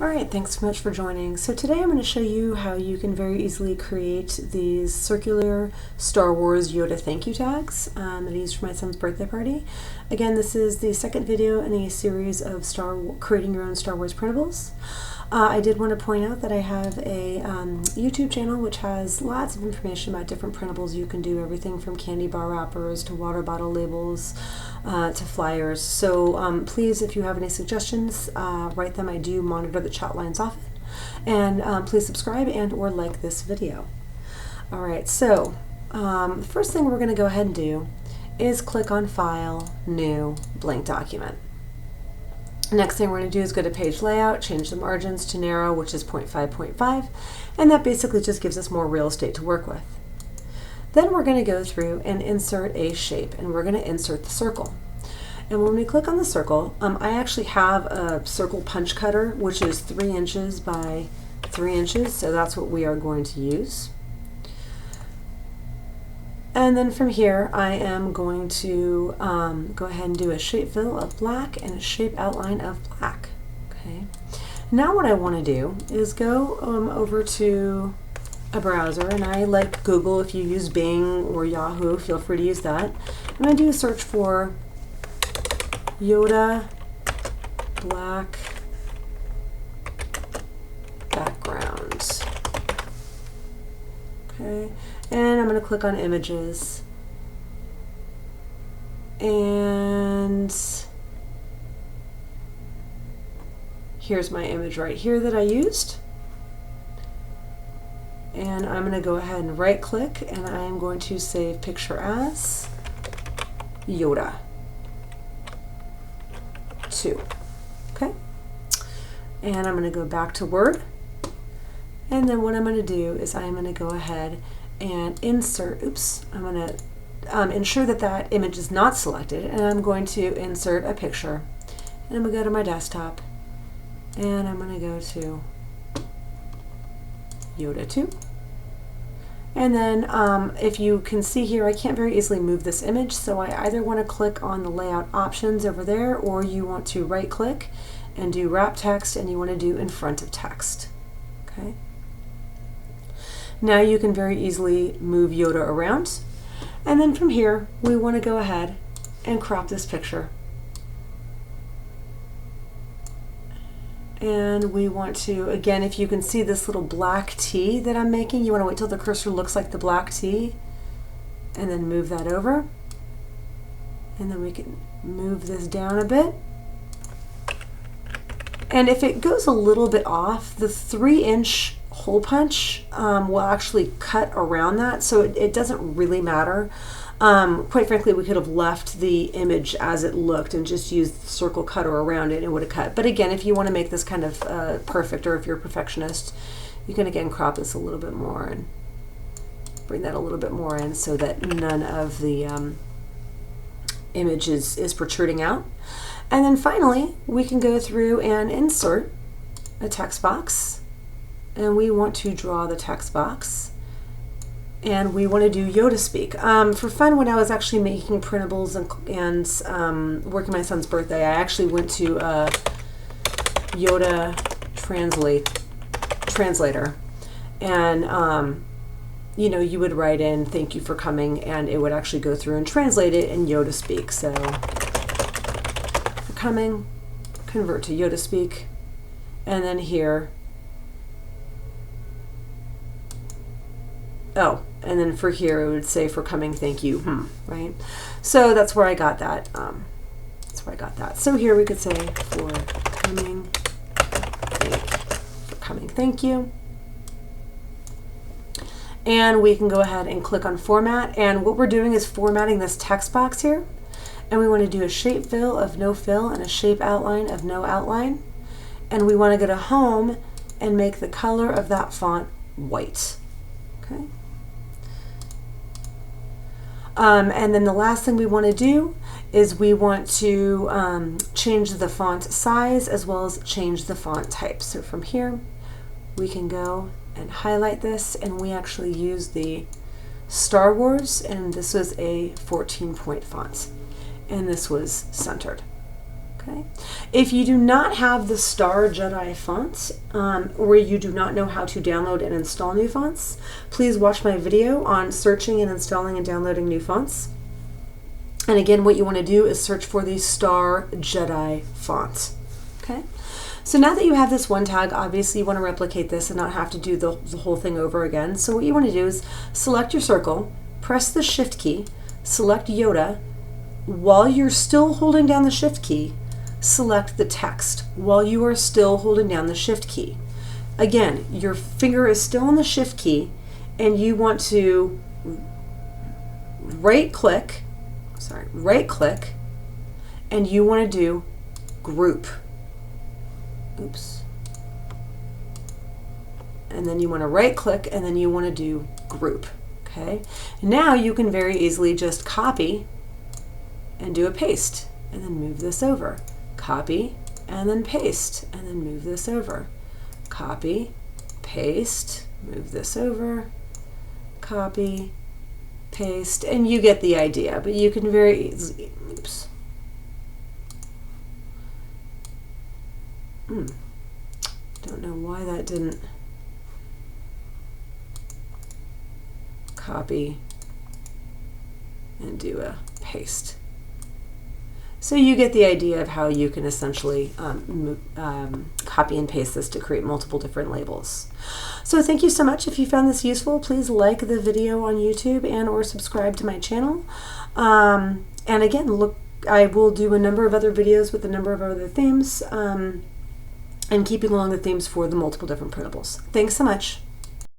Alright, thanks so much for joining. So today I'm going to show you how you can very easily create these circular Star Wars Yoda thank you tags that I used for my son's birthday party. Again, this is the second video in a series of creating your own Star Wars printables. I did want to point out that I have a YouTube channel which has lots of information about different printables you can do, everything from candy bar wrappers to water bottle labels to flyers. So please, if you have any suggestions, write them. I do monitor the chat lines often. And please subscribe and or like this video. Alright, so the first thing we're going to go ahead and do is click on File, New, Blank Document. Next thing we're going to do is go to Page Layout, change the margins to narrow, which is 0.5, 0.5, and that basically just gives us more real estate to work with. Then we're going to go through and insert a shape, and we're going to insert the circle. And when we click on the circle, I actually have a circle punch cutter, which is 3 inches by 3 inches, so that's what we are going to use. And then from here, I am going to go ahead and do a shape fill of black and a shape outline of black. Okay. Now what I want to do is go over to a browser, and I like Google. If you use Bing or Yahoo, feel free to use that. I'm going to do a search for Yoda black background. Okay. And I'm going to click on images, and here's my image right here that I used. And I'm going to go ahead and right click, and I'm going to save picture as Yoda 2. Okay. And I'm going to go back to Word, and then what I'm going to do is I'm going to go ahead and insert, I'm going to ensure that that image is not selected, and I'm going to insert a picture. And I'm going to go to my desktop, and I'm going to go to Yoda 2. And then if you can see here, I can't very easily move this image, so I either want to click on the layout options over there, or you want to right click and do wrap text, and you want to do in front of text. Okay. Now you can very easily move Yoda around. And then from here, we want to go ahead and crop this picture. And we want to, again, if you can see this little black T that I'm making, you want to wait till the cursor looks like the black T, and then move that over. And then we can move this down a bit. And if it goes a little bit off, the 3-inch hole punch will actually cut around that, so it doesn't really matter. Quite frankly, we could have left the image as it looked and just used the circle cutter around it, and it would have cut. But again, if you want to make this kind of perfect, or if you're a perfectionist, you can again crop this a little bit more and bring that a little bit more in so that none of the image is protruding out. And then finally, we can go through and insert a text box. And we want to draw the text box, and we want to do Yoda speak. For fun, when I was actually making printables and working my son's birthday, I actually went to a Yoda translator, and you know, you would write in "thank you for coming," and it would actually go through and translate it in Yoda speak. So for coming, convert to Yoda speak, and then here. Oh, and then for here it would say for coming, thank you, right? So that's where I got that. So here we could say for coming, thank you. And we can go ahead and click on format. And what we're doing is formatting this text box here. And we want to do a shape fill of no fill and a shape outline of no outline. And we want to go to home and make the color of that font white. Okay. And then the last thing we want to do is we want to change the font size as well as change the font type. So from here, we can go and highlight this, and we actually use the Star Wars, and this was a 14-point font, and this was centered. Okay. Okay. If you do not have the Star Jedi font, or you do not know how to download and install new fonts, please watch my video on searching and installing and downloading new fonts. And again, what you want to do is search for the Star Jedi font. Okay. So now that you have this one tag, obviously you want to replicate this and not have to do the whole thing over again. So what you want to do is select your circle, press the Shift key, select Yoda. While you're still holding down the Shift key, select the text while you are still holding down the Shift key. Again, your finger is still on the Shift key and you want to right click, and you want to do group. Oops. And then you want to right click and then you want to do group. Okay. Now you can very easily just copy and do a paste and then move this over. Copy and then paste and then move this over. Copy, paste, move this over. Copy, paste, and you get the idea, but you can very easily, oops. Don't know why that didn't copy and do a paste. So you get the idea of how you can essentially copy and paste this to create multiple different labels. So thank you so much. If you found this useful, please like the video on YouTube and or subscribe to my channel. And again, look, I will do a number of other videos with a number of other themes and keeping along the themes for the multiple different printables. Thanks so much.